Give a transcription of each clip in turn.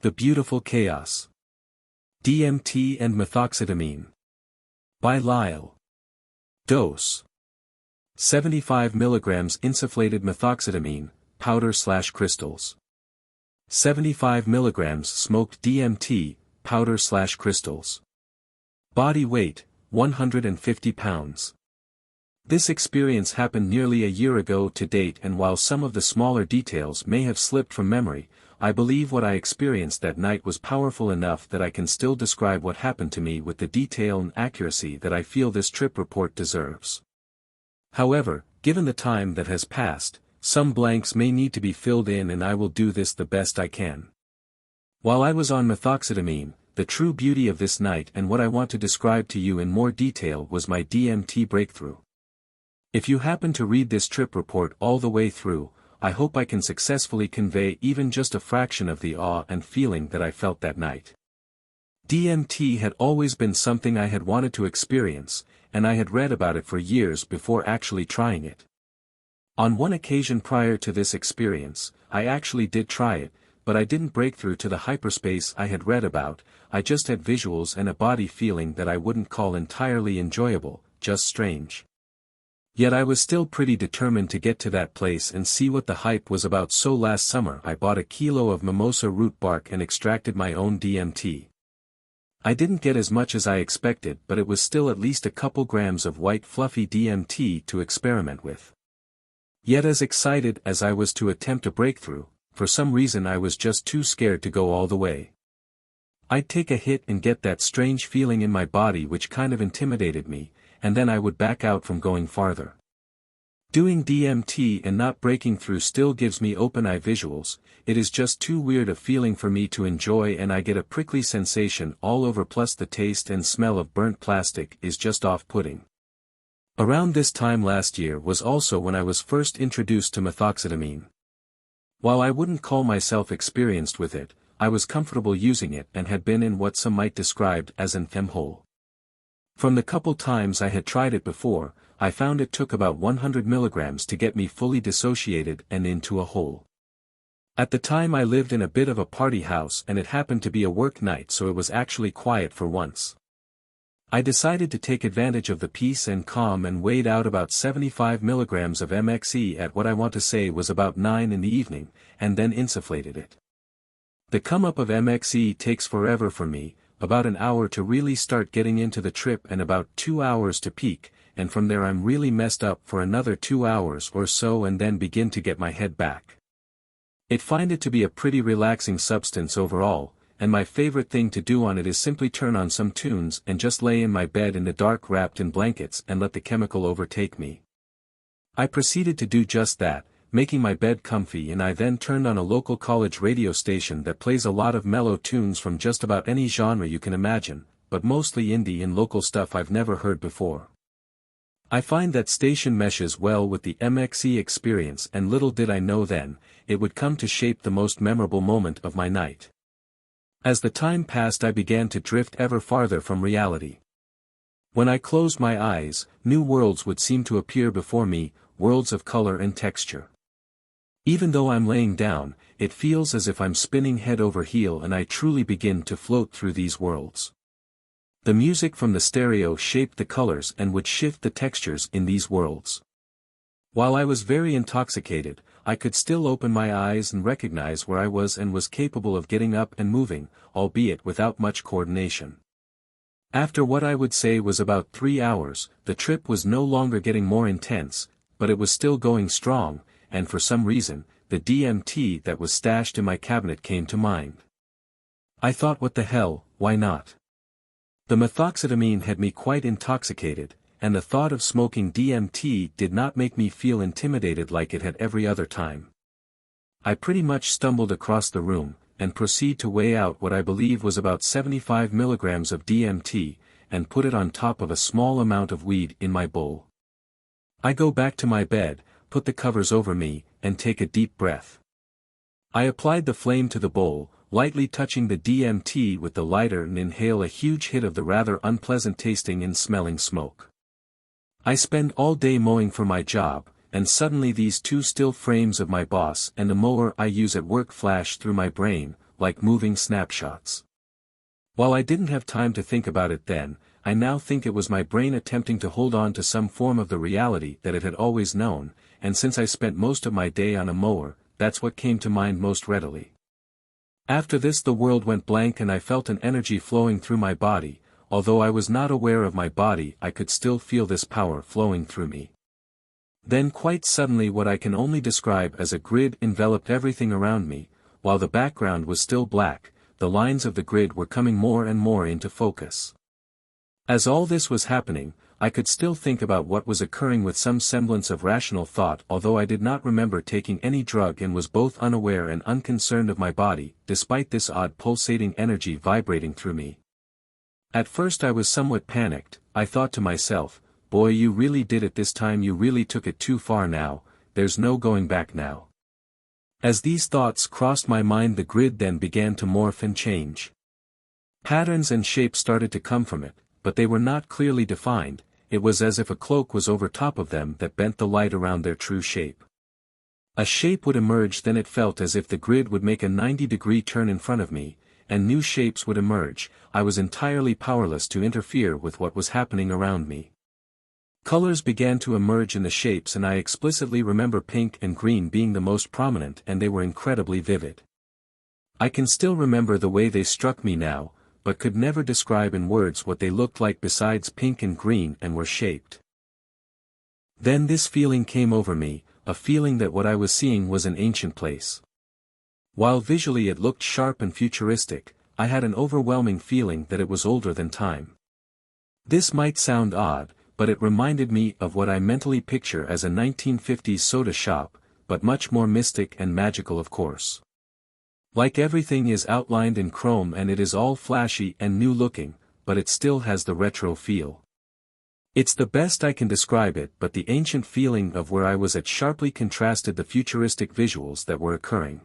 The Beautiful Chaos. DMT and Methoxetamine. By Lyle. Dose: 75 mg insufflated methoxetamine, powder/crystals. 75 mg smoked DMT, powder/crystals. Body weight, 150 pounds. This experience happened nearly a year ago to date, and while some of the smaller details may have slipped from memory, I believe what I experienced that night was powerful enough that I can still describe what happened to me with the detail and accuracy that I feel this trip report deserves. However, given the time that has passed, some blanks may need to be filled in, and I will do this the best I can. While I was on methoxetamine, the true beauty of this night and what I want to describe to you in more detail was my DMT breakthrough. If you happen to read this trip report all the way through, I hope I can successfully convey even just a fraction of the awe and feeling that I felt that night. DMT had always been something I had wanted to experience, and I had read about it for years before actually trying it. On one occasion prior to this experience, I actually did try it, but I didn't break through to the hyperspace I had read about. I just had visuals and a body feeling that I wouldn't call entirely enjoyable, just strange. Yet I was still pretty determined to get to that place and see what the hype was about, so last summer I bought a kilo of mimosa root bark and extracted my own DMT. I didn't get as much as I expected, but it was still at least a couple grams of white fluffy DMT to experiment with. Yet as excited as I was to attempt a breakthrough, for some reason I was just too scared to go all the way. I'd take a hit and get that strange feeling in my body which kind of intimidated me, and then I would back out from going farther. Doing DMT and not breaking through still gives me open-eye visuals. It is just too weird a feeling for me to enjoy, and I get a prickly sensation all over, plus the taste and smell of burnt plastic is just off-putting. Around this time last year was also when I was first introduced to methoxetamine. While I wouldn't call myself experienced with it, I was comfortable using it and had been in what some might describe as an M-hole. From the couple times I had tried it before, I found it took about 100 mg to get me fully dissociated and into a hole. At the time I lived in a bit of a party house, and it happened to be a work night, so it was actually quiet for once. I decided to take advantage of the peace and calm and weighed out about 75 mg of MXE at what I want to say was about 9 in the evening, and then insufflated it. The come up of MXE takes forever for me, about an hour to really start getting into the trip and about 2 hours to peak, and from there I'm really messed up for another 2 hours or so and then begin to get my head back. I find it to be a pretty relaxing substance overall, and my favorite thing to do on it is simply turn on some tunes and just lay in my bed in the dark wrapped in blankets and let the chemical overtake me. I proceeded to do just that, making my bed comfy, and I then turned on a local college radio station that plays a lot of mellow tunes from just about any genre you can imagine, but mostly indie and local stuff I've never heard before. I find that station meshes well with the MXE experience, and little did I know then, it would come to shape the most memorable moment of my night. As the time passed I began to drift ever farther from reality. When I closed my eyes, new worlds would seem to appear before me, worlds of color and texture. Even though I'm laying down, it feels as if I'm spinning head over heel, and I truly begin to float through these worlds. The music from the stereo shaped the colors and would shift the textures in these worlds. While I was very intoxicated, I could still open my eyes and recognize where I was and was capable of getting up and moving, albeit without much coordination. After what I would say was about 3 hours, the trip was no longer getting more intense, but it was still going strong, and for some reason, the DMT that was stashed in my cabinet came to mind. I thought, what the hell, why not? The methoxetamine had me quite intoxicated, and the thought of smoking DMT did not make me feel intimidated like it had every other time. I pretty much stumbled across the room, and proceed to weigh out what I believe was about 75 mg of DMT, and put it on top of a small amount of weed in my bowl. I go back to my bed, put the covers over me, and take a deep breath. I applied the flame to the bowl, lightly touching the DMT with the lighter, and inhale a huge hit of the rather unpleasant tasting and smelling smoke. I spend all day mowing for my job, and suddenly these two still frames of my boss and the mower I use at work flash through my brain. like moving snapshots. While I didn't have time to think about it then, I now think it was my brain attempting to hold on to some form of the reality that it had always known, and since I spent most of my day on a mower, that's what came to mind most readily. After this the world went blank and I felt an energy flowing through my body. Although I was not aware of my body, I could still feel this power flowing through me. Then quite suddenly what I can only describe as a grid enveloped everything around me. While the background was still black, the lines of the grid were coming more and more into focus. As all this was happening, I could still think about what was occurring with some semblance of rational thought, although I did not remember taking any drug and was both unaware and unconcerned of my body, despite this odd pulsating energy vibrating through me. At first I was somewhat panicked. I thought to myself, boy, you really did it this time, you really took it too far now, there's no going back now. As these thoughts crossed my mind, the grid then began to morph and change. Patterns and shapes started to come from it, but they were not clearly defined. It was as if a cloak was over top of them that bent the light around their true shape. A shape would emerge, then it felt as if the grid would make a 90-degree turn in front of me, and new shapes would emerge. I was entirely powerless to interfere with what was happening around me. Colors began to emerge in the shapes, and I explicitly remember pink and green being the most prominent, and they were incredibly vivid. I can still remember the way they struck me now, but could never describe in words what they looked like besides pink and green and were shaped. Then this feeling came over me, a feeling that what I was seeing was an ancient place. While visually it looked sharp and futuristic, I had an overwhelming feeling that it was older than time. This might sound odd, but it reminded me of what I mentally picture as a 1950s soda shop, but much more mystic and magical, of course. Like everything is outlined in chrome and it is all flashy and new looking, but it still has the retro feel. It's the best I can describe it, but the ancient feeling of where I was at sharply contrasted the futuristic visuals that were occurring.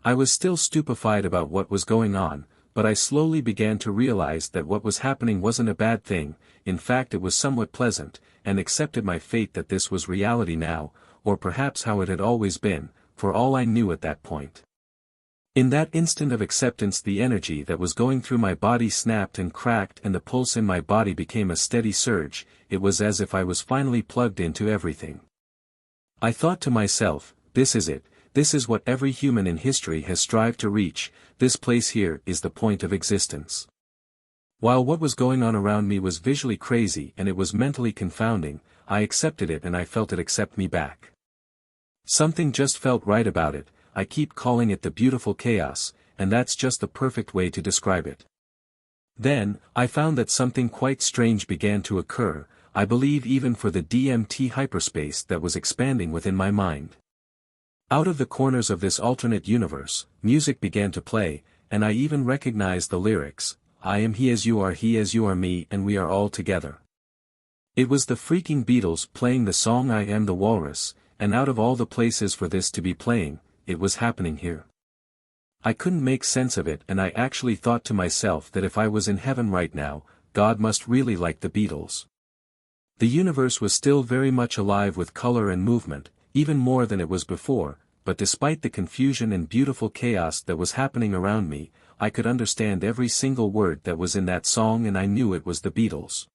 I was still stupefied about what was going on, but I slowly began to realize that what was happening wasn't a bad thing. In fact it was somewhat pleasant, and accepted my fate that this was reality now, or perhaps how it had always been, for all I knew at that point. In that instant of acceptance the energy that was going through my body snapped and cracked and the pulse in my body became a steady surge. It was as if I was finally plugged into everything. I thought to myself, this is it, this is what every human in history has strived to reach, this place here is the point of existence. While what was going on around me was visually crazy and it was mentally confounding, I accepted it and I felt it accept me back. Something just felt right about it. I keep calling it the beautiful chaos, and that's just the perfect way to describe it. Then, I found that something quite strange began to occur, I believe even for the DMT hyperspace that was expanding within my mind. Out of the corners of this alternate universe, music began to play, and I even recognized the lyrics, I am he as you are me and we are all together. It was the freaking Beatles playing the song I Am the Walrus, and out of all the places for this to be playing, it was happening here. I couldn't make sense of it and I actually thought to myself that if I was in heaven right now, God must really like the Beatles. The universe was still very much alive with color and movement, even more than it was before, but despite the confusion and beautiful chaos that was happening around me, I could understand every single word that was in that song and I knew it was the Beatles.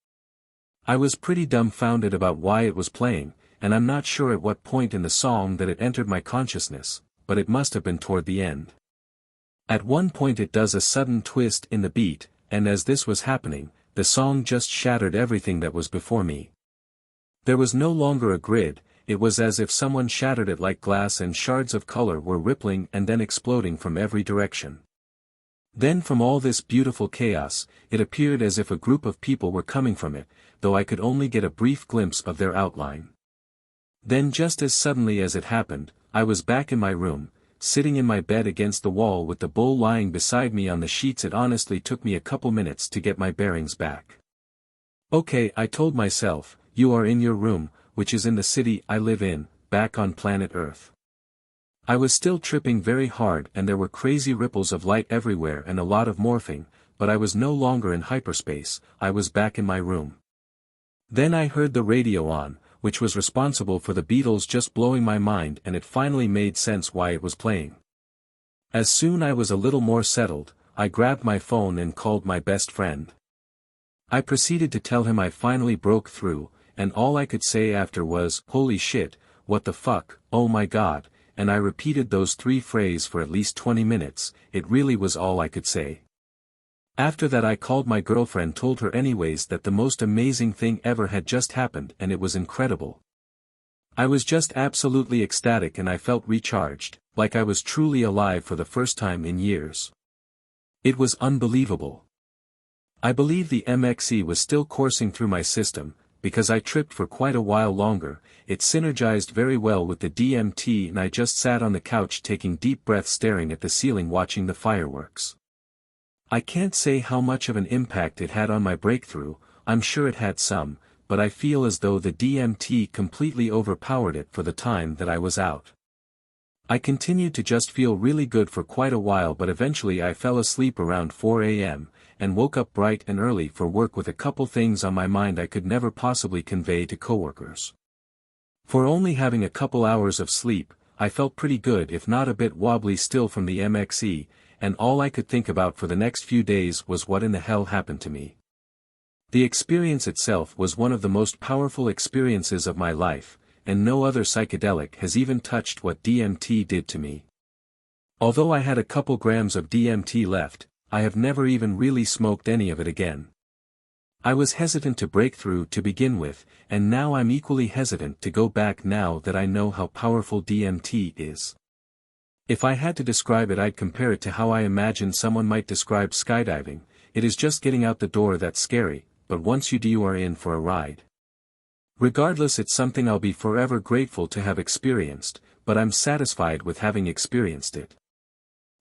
I was pretty dumbfounded about why it was playing, and I'm not sure at what point in the song that it entered my consciousness, but it must have been toward the end. At one point it does a sudden twist in the beat, and as this was happening, the song just shattered everything that was before me. There was no longer a grid, it was as if someone shattered it like glass and shards of color were rippling and then exploding from every direction. Then from all this beautiful chaos, it appeared as if a group of people were coming from it, though I could only get a brief glimpse of their outline. Then just as suddenly as it happened, I was back in my room, sitting in my bed against the wall with the bowl lying beside me on the sheets. It honestly took me a couple minutes to get my bearings back. Okay, I told myself, you are in your room, which is in the city I live in, back on planet Earth. I was still tripping very hard and there were crazy ripples of light everywhere and a lot of morphing, but I was no longer in hyperspace, I was back in my room. Then I heard the radio on, which was responsible for the Beatles just blowing my mind, and it finally made sense why it was playing. As soon I was a little more settled, I grabbed my phone and called my best friend. I proceeded to tell him I finally broke through, and all I could say after was, "Holy shit, what the fuck, oh my god," and I repeated those three phrases for at least 20 minutes, it really was all I could say. After that I called my girlfriend, told her anyways that the most amazing thing ever had just happened and it was incredible. I was just absolutely ecstatic and I felt recharged, like I was truly alive for the first time in years. It was unbelievable. I believe the MXE was still coursing through my system, because I tripped for quite a while longer. It synergized very well with the DMT and I just sat on the couch taking deep breaths staring at the ceiling watching the fireworks. I can't say how much of an impact it had on my breakthrough, I'm sure it had some, but I feel as though the DMT completely overpowered it for the time that I was out. I continued to just feel really good for quite a while, but eventually I fell asleep around 4 a.m., and woke up bright and early for work with a couple things on my mind I could never possibly convey to coworkers. For only having a couple hours of sleep, I felt pretty good if not a bit wobbly still from the MXE, and all I could think about for the next few days was what in the hell happened to me. The experience itself was one of the most powerful experiences of my life, and no other psychedelic has even touched what DMT did to me. Although I had a couple grams of DMT left, I have never even really smoked any of it again. I was hesitant to break through to begin with, and now I'm equally hesitant to go back now that I know how powerful DMT is. If I had to describe it, I'd compare it to how I imagine someone might describe skydiving. It is just getting out the door that's scary, but once you do you are in for a ride. Regardless, it's something I'll be forever grateful to have experienced, but I'm satisfied with having experienced it.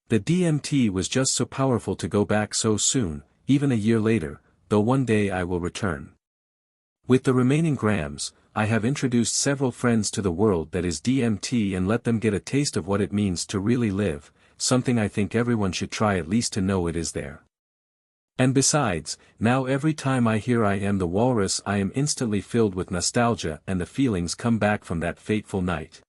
The DMT was just so powerful to go back so soon, even a year later, though one day I will return. With the remaining grams, I have introduced several friends to the world that is DMT and let them get a taste of what it means to really live, something I think everyone should try at least to know it is there. And besides, now every time I hear I Am the Walrus I am instantly filled with nostalgia and the feelings come back from that fateful night.